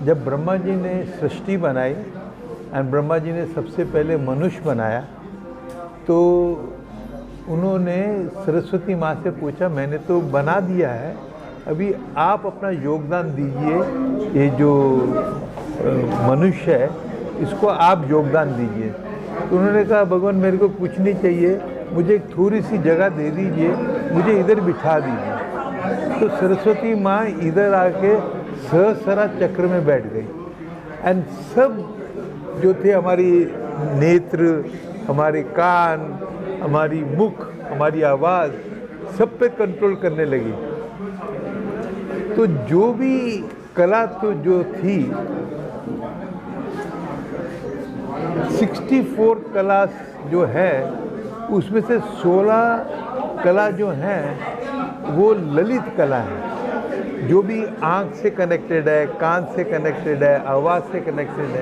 जब ब्रह्मा जी ने सृष्टि बनाई एंड ब्रह्मा जी ने सबसे पहले मनुष्य बनाया, तो उन्होंने सरस्वती माँ से पूछा, मैंने तो बना दिया है, अभी आप अपना योगदान दीजिए, ये जो मनुष्य है इसको आप योगदान दीजिए। तो उन्होंने कहा, भगवान मेरे को कुछ नहीं चाहिए, मुझे एक थोड़ी सी जगह दे दीजिए, मुझे इधर बिठा दीजिए। तो सरस्वती माँ इधर आके सहस्रा चक्र में बैठ गई एंड सब जो थे, हमारी नेत्र, हमारे कान, हमारी मुख, हमारी आवाज़, सब पे कंट्रोल करने लगी। तो जो भी कला तो जो थी, 64 कला जो है उसमें से 16 कला जो हैं वो ललित कला है, जो भी आँख से कनेक्टेड है, कान से कनेक्टेड है, आवाज़ से कनेक्टेड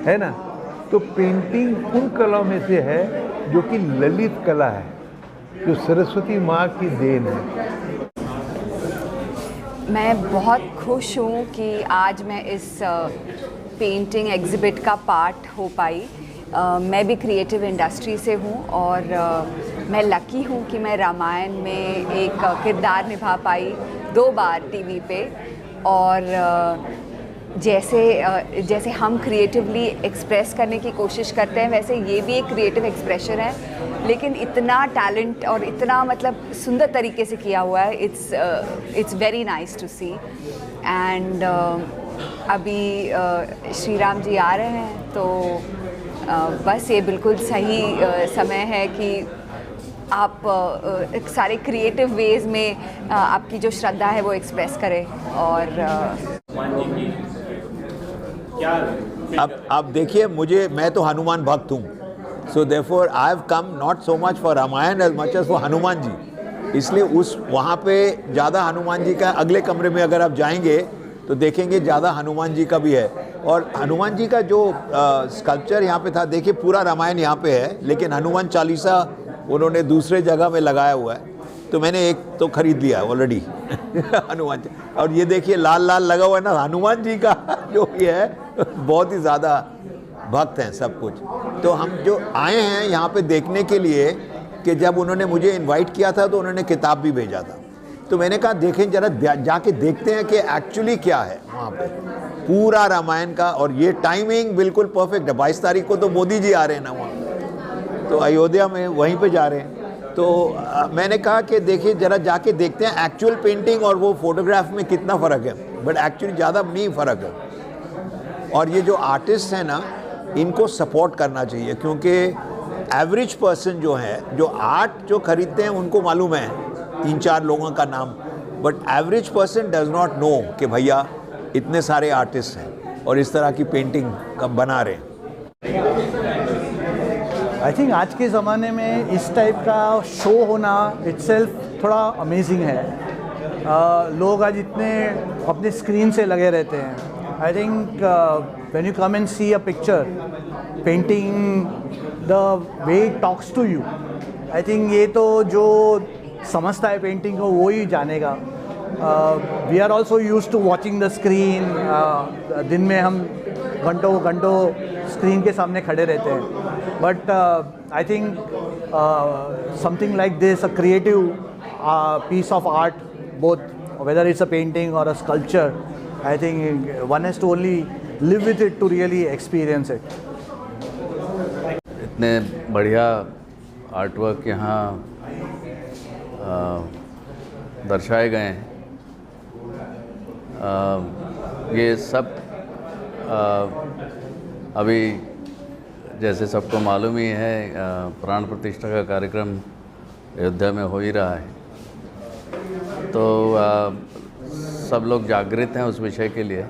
है ना। तो पेंटिंग उन कलाओं में से है जो कि ललित कला है, जो सरस्वती माँ की देन है। मैं बहुत खुश हूँ कि आज मैं इस पेंटिंग एग्ज़िबिट का पार्ट हो पाई। मैं भी क्रिएटिव इंडस्ट्री से हूँ और मैं लकी हूँ कि मैं रामायण में एक किरदार निभा पाई 2 बार टीवी पे। और जैसे हम क्रिएटिवली एक्सप्रेस करने की कोशिश करते हैं, वैसे ये भी एक क्रिएटिव एक्सप्रेशन है, लेकिन इतना टैलेंट और इतना मतलब सुंदर तरीके से किया हुआ है। It's very nice to see. And अभी श्री राम जी आ रहे हैं, तो बस ये बिल्कुल सही समय है कि आप सारे क्रिएटिव वेज में आपकी जो श्रद्धा है वो एक्सप्रेस करें। और अब देखिए, मैं तो हनुमान भक्त हूँ, so therefore I have come not so much for Ramayana as much as for Hanuman ji. इसलिए वहाँ पे ज़्यादा हनुमान जी का, अगले कमरे में अगर आप जाएंगे तो देखेंगे ज़्यादा हनुमान जी का भी है। और हनुमान जी का जो स्कल्पचर यहाँ पे था, देखिए पूरा रामायण यहाँ पे है, लेकिन हनुमान चालीसा उन्होंने दूसरे जगह में लगाया हुआ है। तो मैंने एक तो खरीद लिया ऑलरेडी हनुमान जी। और ये देखिए लाल लाल लगा हुआ है ना, हनुमान जी का जो भी है, बहुत ही ज़्यादा भक्त हैं सब कुछ। तो हम जो आए हैं यहाँ पे देखने के लिए, कि जब उन्होंने मुझे इनवाइट किया था तो उन्होंने किताब भी भेजा था, तो मैंने कहा देखें जरा, जाके देखते हैं कि एक्चुअली क्या है वहाँ पे पूरा रामायण का। और ये टाइमिंग बिल्कुल परफेक्ट है। 22 तारीख को तो मोदी जी आ रहे हैं ना वहाँ, तो अयोध्या में वहीं पे जा रहे हैं। तो मैंने कहा कि देखिए जरा जाके देखते हैं एक्चुअल पेंटिंग और वो फोटोग्राफ में कितना फ़र्क है, बट एक्चुअली ज़्यादा नहीं फ़र्क है। और ये जो आर्टिस्ट हैं ना, इनको सपोर्ट करना चाहिए, क्योंकि एवरेज पर्सन जो है, जो आर्ट जो खरीदते हैं उनको मालूम है 3-4 लोगों का नाम, but average person does not know कि भैया इतने सारे आर्टिस्ट हैं और इस तरह की पेंटिंग कब बना रहे हैं। आई थिंक आज के ज़माने में इस टाइप का शो होना इटसेल्फ थोड़ा अमेजिंग है। लोग आज इतने अपने स्क्रीन से लगे रहते हैं। I think when you come and see a picture painting, the way it talks to you, I think ये तो जो समझता है पेंटिंग को वो ही जानेगा। We are also use to watching the screen. दिन में हम घंटों घंटों स्क्रीन के सामने खड़े रहते हैं, but I think something like this, a creative piece of art, both whether it's a painting or a sculpture, I think one has to only live with it to really experience it. इतने बढ़िया artwork यहाँ दर्शाए गए हैं। ये सब अभी जैसे सबको मालूम ही है, प्राण प्रतिष्ठा का कार्यक्रम अयोध्या में हो ही रहा है, तो सब लोग जागृत हैं उस विषय के लिए।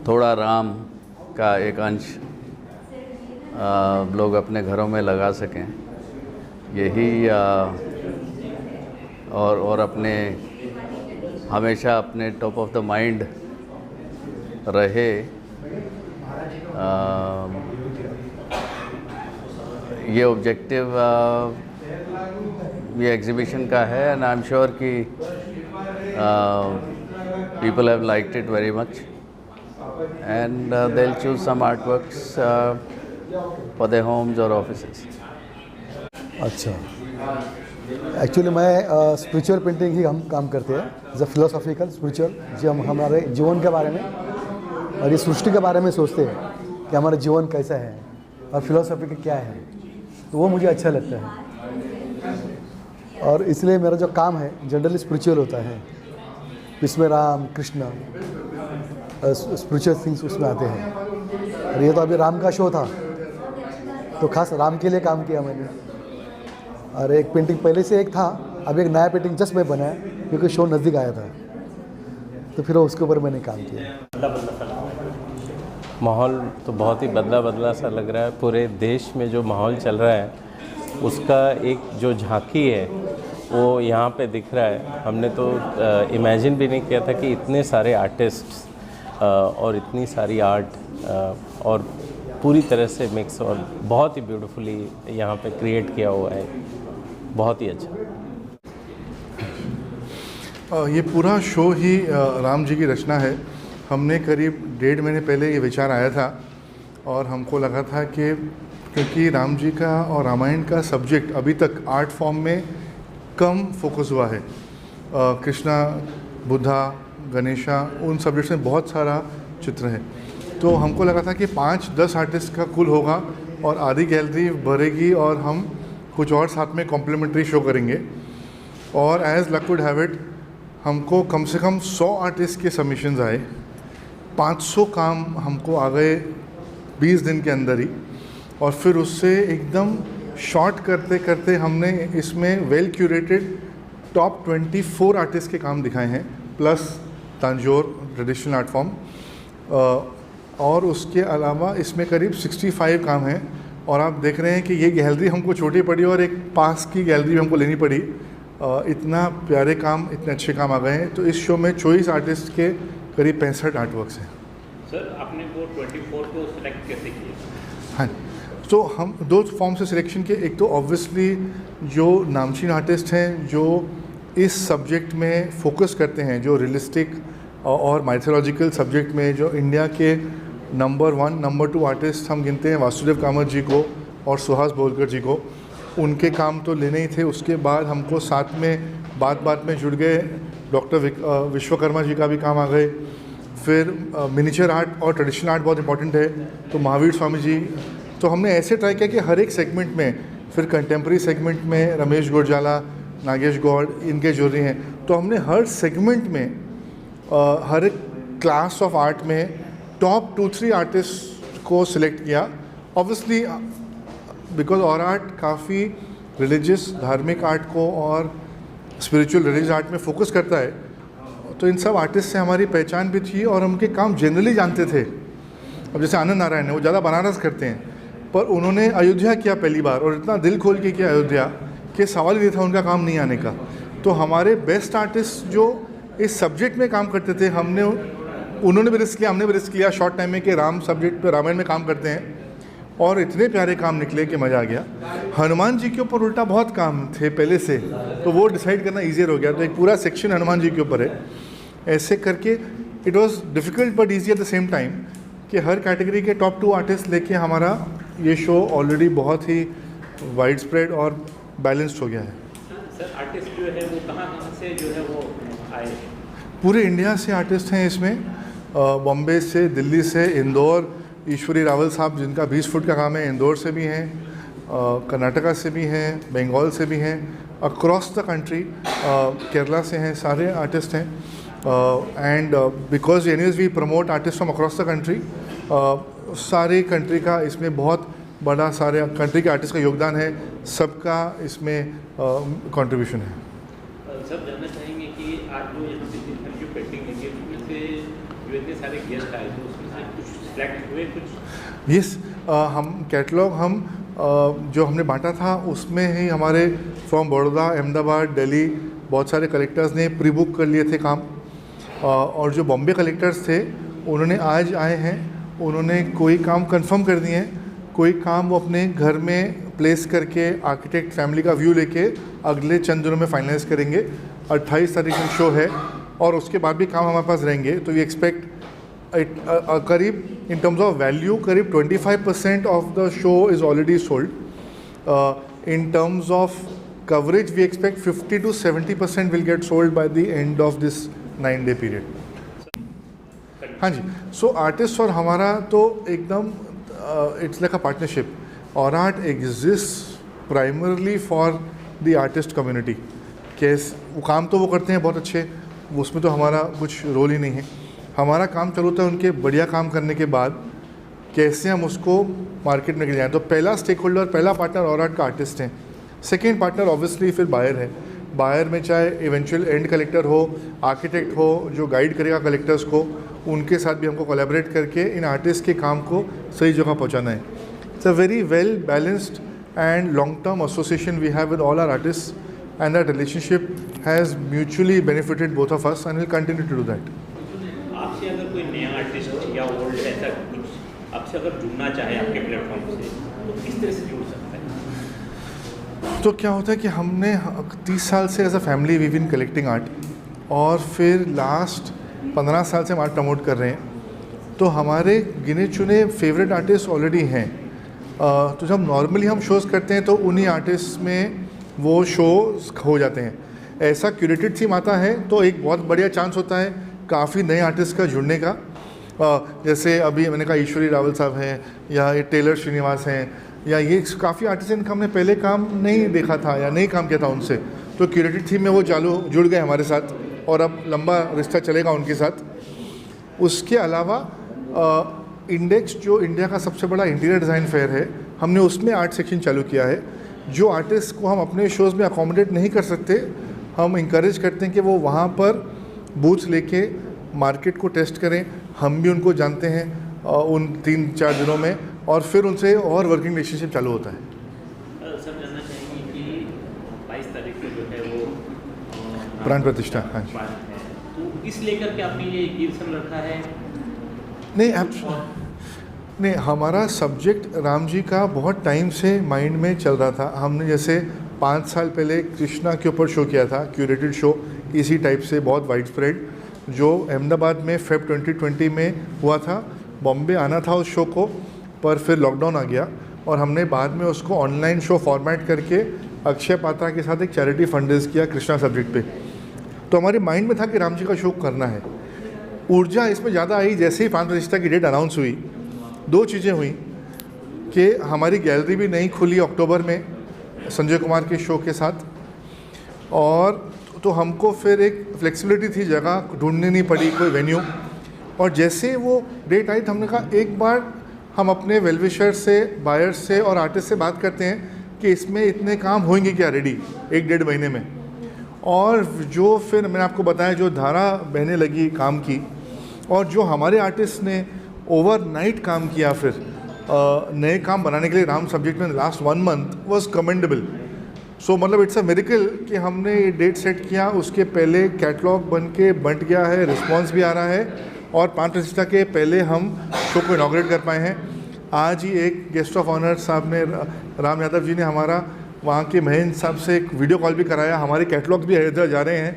थोड़ा राम का एक अंश लोग अपने घरों में लगा सकें, यही और अपने हमेशा अपने टॉप ऑफ द माइंड रहे। ये ऑब्जेक्टिव ये एग्ज़िबिशन का है, एंड आई एम श्योर कि people have liked it very much, and they'll choose some artworks for their homes or offices. अच्छा, एक्चुअली मैं स्पिरिचुअल पेंटिंग ही हम काम करते हैं, एज अ फिलोसॉफिकल स्पिरिचुअल, जो हम हमारे जीवन के बारे में और ये सृष्टि के बारे में सोचते हैं कि हमारा जीवन कैसा है और फिलोसॉफी का क्या है, तो वो मुझे अच्छा लगता है। और इसलिए मेरा जो काम है जनरली स्पिरिचुअल होता है, इसमें राम कृष्ण स्पिरिचुअल थिंग्स उसमें आते हैं। और ये तो अभी राम का शो था, तो खास राम के लिए काम किया मैंने। और एक पेंटिंग पहले से एक था, अब एक नया पेंटिंग जस्ट मैं बनाया क्योंकि शो नज़दीक आया था, तो फिर उसके ऊपर मैंने काम किया। माहौल तो बहुत ही बदला सा लग रहा है। पूरे देश में जो माहौल चल रहा है उसका एक जो झांकी है वो यहाँ पे दिख रहा है। हमने तो इमेजिन भी नहीं किया था कि इतने सारे आर्टिस्ट्स और इतनी सारी आर्ट और पूरी तरह से मिक्स और बहुत ही ब्यूटीफुली यहाँ पे क्रिएट किया हुआ है, बहुत ही अच्छा। ये पूरा शो ही राम जी की रचना है। हमने करीब 1.5 महीने पहले ये विचार आया था और हमको लगा था कि क्योंकि राम जी का और रामायण का सब्जेक्ट अभी तक आर्ट फॉर्म में कम फोकस हुआ है। कृष्णा, बुद्धा, गणेशा, उन सब्जेक्ट्स में बहुत सारा चित्र है, तो हमको लगा था कि 5-10 आर्टिस्ट का कुल होगा और आधी गैलरी भरेगी और हम कुछ और साथ में कॉम्प्लीमेंट्री शो करेंगे। और as luck would have it, हमको कम से कम 100 आर्टिस्ट के सबमिशंस आए, 500 काम हमको आ गए 20 दिन के अंदर ही। और फिर उससे एकदम शॉर्ट करते करते हमने इसमें वेल क्यूरेटेड टॉप 24 आर्टिस्ट के काम दिखाए हैं, plus Tanjore traditional art form, और उसके अलावा इसमें करीब 65 काम हैं। और आप देख रहे हैं कि ये गैलरी हमको छोटी पड़ी और एक पास की गैलरी हमको लेनी पड़ी। इतना प्यारे काम, इतने अच्छे काम आ गए हैं। तो इस शो में 24 आर्टिस्ट के करीब 65 आर्टवर्क्स हैं। सर, आपने वो 24 को सिलेक्ट कैसे किया? हाँ, तो हम 2 फॉर्म से सिलेक्शन किए। एक तो ऑब्वियसली जो नामचीन आर्टिस्ट हैं जो इस सब्जेक्ट में फोकस करते हैं, जो रियलिस्टिक और माइथोलॉजिकल सब्जेक्ट में जो इंडिया के नंबर 1, नंबर 2 आर्टिस्ट हम गिनते हैं, वासुदेव कामत जी को और सुहास बोलकर जी को। उनके काम तो लेने ही थे। उसके बाद हमको साथ में बात में जुड़ गए डॉक्टर विश्वकर्मा जी का भी काम आ गए। फिर मिनीचर आर्ट और ट्रेडिशनल आर्ट बहुत इंपॉर्टेंट है, तो महावीर स्वामी जी। तो हमने ऐसे ट्राई किया कि हर एक सेगमेंट में, फिर कंटेम्प्रेरी सेगमेंट में रमेश गुरजाला, नागेश गौड़, इनके जो रही हैं, तो हमने हर सेगमेंट में हर एक क्लास ऑफ आर्ट में टॉप 2-3 आर्टिस्ट को सिलेक्ट किया। ऑब्वियसली बिकॉज और आर्ट काफ़ी रिलीजियस, धार्मिक आर्ट को और स्पिरिचुअल रिलीजियस आर्ट में फोकस करता है, तो इन सब आर्टिस्ट से हमारी पहचान भी थी और उनके काम जनरली जानते थे। अब जैसे आनंद नारायण है, वो ज़्यादा बनारस करते हैं, पर उन्होंने अयोध्या किया पहली बार और इतना दिल खोल के किया अयोध्या कि सवाल ही नहीं था उनका काम नहीं आने का। तो हमारे बेस्ट आर्टिस्ट जो इस सब्जेक्ट में काम करते थे, उन्होंने भी रिस्क लिया, हमने भी रिस्क लिया शॉर्ट टाइम में कि राम सब्जेक्ट पे रामायण में काम करते हैं, और इतने प्यारे काम निकले कि मज़ा आ गया। हनुमान जी के ऊपर उल्टा बहुत काम थे पहले से, तो वो डिसाइड करना ईजियर हो गया। तो एक पूरा सेक्शन हनुमान जी के ऊपर है। ऐसे करके it was difficult but easy at the same time कि हर कैटेगरी के टॉप 2 आर्टिस्ट लेके हमारा ये शो ऑलरेडी बहुत ही वाइड स्प्रेड और बैलेंस्ड हो गया है। सर, आर्टिस्ट जो है वो कहाँ से जो है वो आए? पूरे इंडिया से आर्टिस्ट हैं इसमें, बॉम्बे से, दिल्ली से, इंदौर, ईश्वरी रावल साहब जिनका 20 फुट का काम है, इंदौर से भी हैं, कर्नाटका से भी हैं, बंगाल से भी हैं, अक्रॉस द कंट्री, केरला से हैं, सारे आर्टिस्ट हैं। And because anyways we promote artist from across the country, सारे कंट्री का इसमें बहुत बड़ा, सारे कंट्री के आर्टिस्ट का योगदान है, सबका इसमें कंट्रीब्यूशन है। सब जानना चाहेंगे कि आज जो यहाँ पे जो पेंटिंग है उसमें से जो इतने सारे गेस्ट आए तो उसमें से कुछ सिलेक्ट हुए कुछ? यस, हम कैटलॉग जो हमने बांटा था उसमें ही हमारे फ्रॉम बड़ौदा, अहमदाबाद, दिल्ली बहुत सारे कलेक्टर्स ने प्री बुक कर लिए थे काम, और जो बॉम्बे कलेक्टर्स थे उन्होंने आज आए हैं, उन्होंने कोई काम कंफर्म कर दिए हैं, कोई काम वो अपने घर में प्लेस करके आर्किटेक्ट फैमिली का व्यू लेके अगले चंद दिनों में फाइनलाइज करेंगे। 28 तारीख को शो है और उसके बाद भी काम हमारे पास रहेंगे, तो वी एक्सपेक्ट करीब इन टर्म्स ऑफ वैल्यू करीब 25% of the show is already sold. In terms of coverage, we expect 50 to 70% will get sold by the end of this 9-day period. हाँ जी, सो आर्टिस्ट और हमारा तो एकदम इट्स लाइक अ पार्टनरशिप. और art exist primarily for the artist community. कैसे वो काम तो वो करते हैं बहुत अच्छे, उसमें तो हमारा कुछ रोल ही नहीं है. हमारा काम चालू होता है उनके बढ़िया काम करने के बाद कैसे हम उसको मार्केट में ले जाएं. तो पहला स्टेक होल्डर, पहला पार्टनर और आर्ट का आर्टिस्ट हैं. सेकेंड पार्टनर ऑब्वियसली फिर बायर है. बायर में चाहे इवेंचुअल एंड कलेक्टर हो, आर्किटेक्ट हो जो गाइड करेगा कलेक्टर्स को, उनके साथ भी हमको कोलैबोरेट करके इन आर्टिस्ट के काम को सही जगह पहुंचाना है. It's a very well balanced and long term association we have with all our artist, and that relationship has mutually benefited both of us and will continue to do that. आपसे अगर कोई नया आर्टिस्ट या old ऐसा कुछ आपसे अगर जुड़ना चाहे आपके प्लेटफॉर्म से, तो किस तरह से जुड़ सकता है? तो क्या होता है कि हमने 30 साल से as a family we been collecting art, और फिर लास्ट 15 साल से हम आर्ट प्रमोट कर रहे हैं. तो हमारे गिने चुने फेवरेट आर्टिस्ट ऑलरेडी हैं. तो जब नॉर्मली हम शोज़ करते हैं तो उन्हीं आर्टिस्ट में वो शोज़ हो जाते हैं. ऐसा क्यूरेटेड थीम आता है तो एक बहुत बढ़िया चांस होता है काफ़ी नए आर्टिस्ट का जुड़ने का. जैसे अभी मैंने कहा ईश्वरी रावल साहब हैं, या ये टेलर श्रीनिवास हैं, या ये काफ़ी आर्टिस्ट हैं इनका हमने पहले काम नहीं देखा था या नहीं काम किया था उनसे, तो क्यूरेटेड थीम में वो जुड़ गए हमारे साथ और अब लंबा रिश्ता चलेगा उनके साथ. उसके अलावा इंडेक्स जो इंडिया का सबसे बड़ा इंटीरियर डिज़ाइन फेयर है, हमने उसमें आर्ट सेक्शन चालू किया है. जो आर्टिस्ट को हम अपने शोज़ में अकोमोडेट नहीं कर सकते, हम इंकरेज करते हैं कि वो वहाँ पर बूथ्स लेके मार्केट को टेस्ट करें. हम भी उनको जानते हैं उन 3-4 दिनों में, और फिर उनसे और वर्किंग रिलेशनशिप चालू होता है. सर जानना चाहेंगे कि 22 तारीख को जो है वो प्राण प्रतिष्ठा. हाँ जी, तो इस लेकर के आपने ये कीर्तन रखा है? नहीं, हमारा सब्जेक्ट राम जी का बहुत टाइम से माइंड में चल रहा था. हमने जैसे 5 साल पहले कृष्णा के ऊपर शो किया था, क्यूरेटेड शो इसी टाइप से बहुत वाइड स्प्रेड, जो अहमदाबाद में फेब 2020 में हुआ था. बॉम्बे आना था उस शो को, पर फिर लॉकडाउन आ गया और हमने बाद में उसको ऑनलाइन शो फॉर्मेट करके अक्षय पात्रा के साथ एक चैरिटी फंड रेज किया कृष्णा सब्जेक्ट पे. तो हमारे माइंड में था कि राम जी का शो करना है. ऊर्जा इसमें ज़्यादा आई जैसे ही प्राण प्रतिष्ठा की डेट अनाउंस हुई. 2 चीज़ें हुई कि हमारी गैलरी भी नहीं खुली अक्टूबर में संजय कुमार के शो के साथ, और तो हमको फिर एक फ्लेक्सिबिलिटी थी, जगह ढूंढनी नहीं पड़ी कोई वेन्यू. और जैसे वो डेट आई तो हमने कहा एक बार हम अपने वेलविशर से, बायर्स से और आर्टिस्ट से बात करते हैं कि इसमें इतने काम होंगे क्या रेडी 1-1.5 महीने में. और जो फिर मैंने आपको बताया जो धारा बहने लगी काम की, और जो हमारे आर्टिस्ट ने ओवरनाइट काम किया फिर नए काम बनाने के लिए राम सब्जेक्ट में लास्ट 1 मंथ वाज कमेंडेबल. सो मतलब इट्स अ मिरेकल कि हमने ये डेट सेट किया, उसके पहले कैटलॉग बन के बंट गया है, रिस्पांस भी आ रहा है, और प्राण प्रतिष्ठा के पहले हम शो को इनॉग्रेट कर पाए हैं. आज ही एक गेस्ट ऑफ ऑनर साहब ने, राम यादव जी ने हमारा वहाँ के महेंद्र साहब से एक वीडियो कॉल भी कराया. हमारे कैटलॉग भी अयोध्या जा रहे हैं.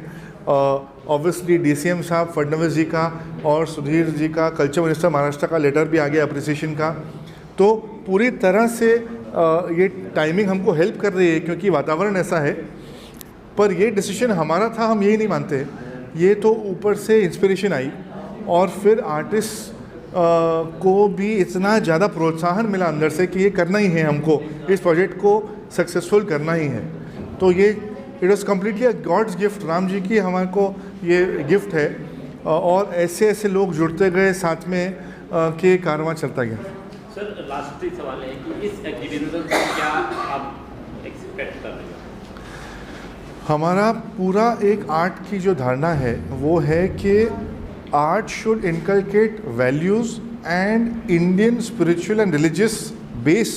ऑब्वियसली DCM साहब फडणवीस जी का और सुधीर जी का, कल्चर मिनिस्टर महाराष्ट्र का लेटर भी आ गया अप्रिसिएशन का. तो पूरी तरह से ये टाइमिंग हमको हेल्प कर रही है क्योंकि वातावरण ऐसा है. पर ये डिसीजन हमारा था, हम यही नहीं मानते, ये तो ऊपर से इंस्पिरेशन आई, और फिर आर्टिस्ट को भी इतना ज़्यादा प्रोत्साहन मिला अंदर से कि ये करना ही है, हमको इस प्रोजेक्ट को सक्सेसफुल करना ही है. तो ये it was completely a God's gift. Ram ji की हमारे को ये गिफ्ट है, और ऐसे ऐसे लोग जुड़ते गए साथ में कि कारवां चलता गया. सर लास्ट सवाल है कि इस एक्टिविज्म से क्या आप एक्सपेक्ट कर रहे हैं? हमारा पूरा एक आर्ट की जो धारणा है वो है कि art should inculcate values and Indian spiritual and religious base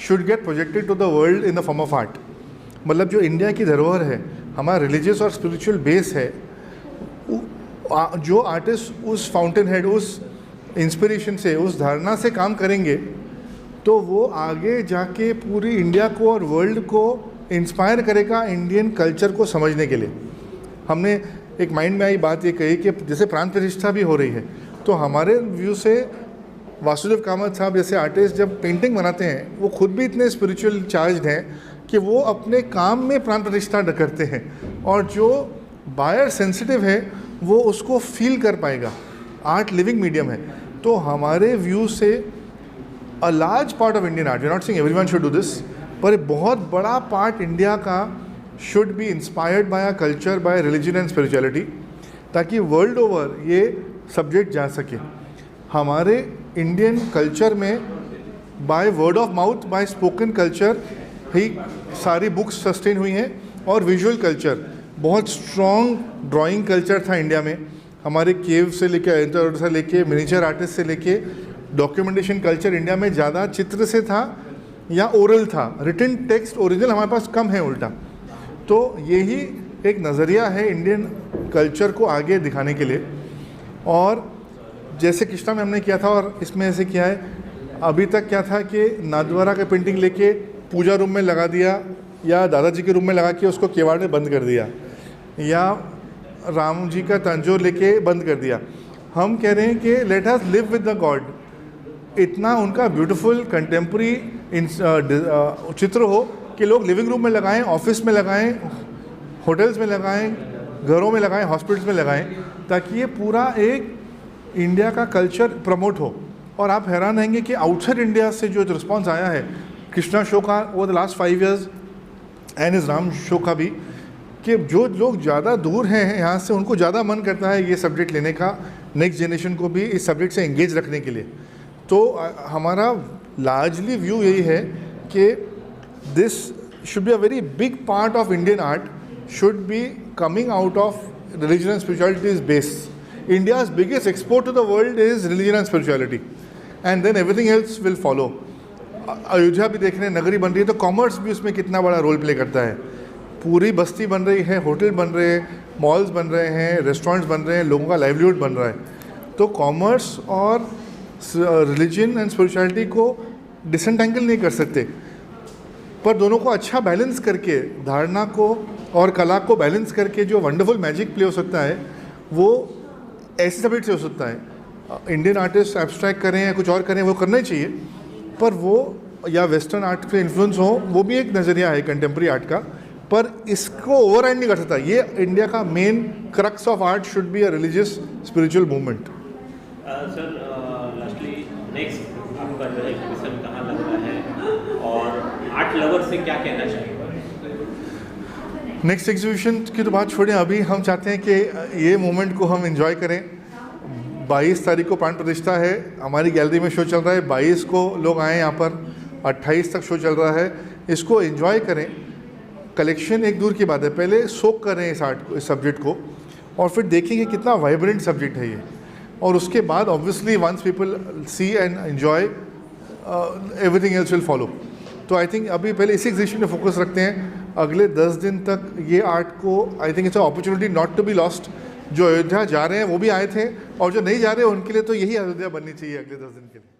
should get projected to the world in the form of art. मतलब जो इंडिया की धरोहर है, हमारा रिलीजियस और स्पिरिचुअल बेस है, जो आर्टिस्ट उस फाउंटेन हेड, उस इंस्पिरेशन से, उस धारणा से काम करेंगे तो वो आगे जाके पूरी इंडिया को और वर्ल्ड को इंस्पायर करेगा इंडियन कल्चर को समझने के लिए. हमने एक माइंड में आई बात ये कही कि जैसे प्राण प्रतिष्ठा भी हो रही है, तो हमारे व्यू से वासुदेव कामत साहब जैसे आर्टिस्ट जब पेंटिंग बनाते हैं वो खुद भी इतने स्पिरिचुअल चार्ज्ड हैं कि वो अपने काम में प्राण प्रतिष्ठा करते हैं, और जो बायर सेंसिटिव है वो उसको फील कर पाएगा। आर्ट लिविंग मीडियम है, तो हमारे व्यू से a large part of Indian art, we are not saying everyone should do this, पर एक बहुत बड़ा पार्ट इंडिया का should be inspired by a culture, by religion and spirituality, ताकि वर्ल्ड ओवर ये सब्जेक्ट जा सके। हमारे इंडियन कल्चर में by word of mouth, by spoken culture ही सारी बुक्स सस्टेन हुई हैं, और विजुअल कल्चर बहुत स्ट्रॉन्ग ड्राइंग कल्चर था इंडिया में। हमारे केव से लेके से लेके मिनिएचर आर्टिस्ट से लेके डॉक्यूमेंटेशन कल्चर इंडिया में ज़्यादा चित्र से था या ओरल था, रिटन टेक्स्ट ओरिजिनल हमारे पास कम है उल्टा। तो यही एक नज़रिया है इंडियन कल्चर को आगे दिखाने के लिए, और जैसे कृष्णा में हमने किया था और इसमें ऐसे किया है। अभी तक क्या था कि नाथद्वारा का पेंटिंग लेके पूजा रूम में लगा दिया, या दादाजी के रूम में लगा के उसको केवाड़ में बंद कर दिया, या राम जी का तंजोर लेके बंद कर दिया। हम कह रहे हैं कि let us live with the God. इतना उनका ब्यूटीफुल कंटेम्प्रेरी चित्र हो कि लोग लिविंग रूम में लगाएं, ऑफिस में लगाएं, होटल्स में लगाएं, घरों में लगाएं, हॉस्पिटल्स में लगाएं, ताकि ये पूरा एक इंडिया का कल्चर प्रमोट हो। और आप हैरान रहेंगे कि आउटसाइड इंडिया से जो रिस्पॉन्स आया है कृष्णा शो का वो द लास्ट 5 years एंड इस राम शो का भी, कि जो लोग ज़्यादा दूर हैं यहाँ से उनको ज़्यादा मन करता है ये सब्जेक्ट लेने का, नेक्स्ट जनरेशन को भी इस सब्जेक्ट से एंगेज रखने के लिए। तो हमारा लार्जली व्यू यही है कि this should be a very big part of Indian art, should be coming out of religion and spirituality is base. India's biggest export to the world is religion and spirituality, and then everything else will follow. Ayodhya भी देख रहे हैं, नगरी बन रही है, तो commerce भी उसमें कितना बड़ा रोल प्ले करता है। पूरी बस्ती बन रही है, होटल बन रहे हैं, मॉल्स बन रहे हैं, रेस्टोरेंट्स बन रहे हैं, लोगों का लाइवलीहुड बन रहा है। तो कॉमर्स और रिलीजन एंड स्पिरिचुअलिटी को डिसएंटेंगल नहीं कर सकते, पर दोनों को अच्छा बैलेंस करके, धारणा को और कला को बैलेंस करके जो वंडरफुल मैजिक प्ले हो सकता है वो ऐसे सब्जेक्ट से हो सकता है। इंडियन आर्टिस्ट एब्स्ट्रैक्ट करें या कुछ और करें वो करना ही चाहिए, पर वो या वेस्टर्न आर्ट के इन्फ्लुएंस हो वो भी एक नज़रिया है कंटेम्प्रेरी आर्ट का, पर इसको ओवरराइड नहीं कर सकता। ये इंडिया का main crux of art should be a religious spiritual movement. Sir lastly next आपका जो है एग्जीबिशन कहाँ लग रहा है और आर्ट लवर से क्या कहना चाहिए? नेक्स्ट एग्जीबिशन की तो बात छोड़ें, अभी हम चाहते हैं कि ये मोमेंट को हम एंजॉय करें। 22 तारीख को प्राण प्रतिष्ठा है, हमारी गैलरी में शो चल रहा है, 22 को लोग आएँ यहाँ पर, 28 तक शो चल रहा है, इसको एंजॉय करें। कलेक्शन एक दूर की बात है, पहले सोक करें इस आर्ट को, इस सब्जेक्ट को, और फिर देखेंगे कितना वाइब्रेंट सब्जेक्ट है ये, और उसके बाद obviously once people see and enjoy everything else will follow. तो आई थिंक अभी पहले इसी एग्जीबिशन में फोकस रखते हैं। अगले 10 दिन तक ये आर्ट को I think it's a opportunity not to be lost. जो अयोध्या जा रहे हैं वो भी आए थे, और जो नहीं जा रहे हैं उनके लिए तो यही अयोध्या बननी चाहिए अगले 10 दिन के लिए।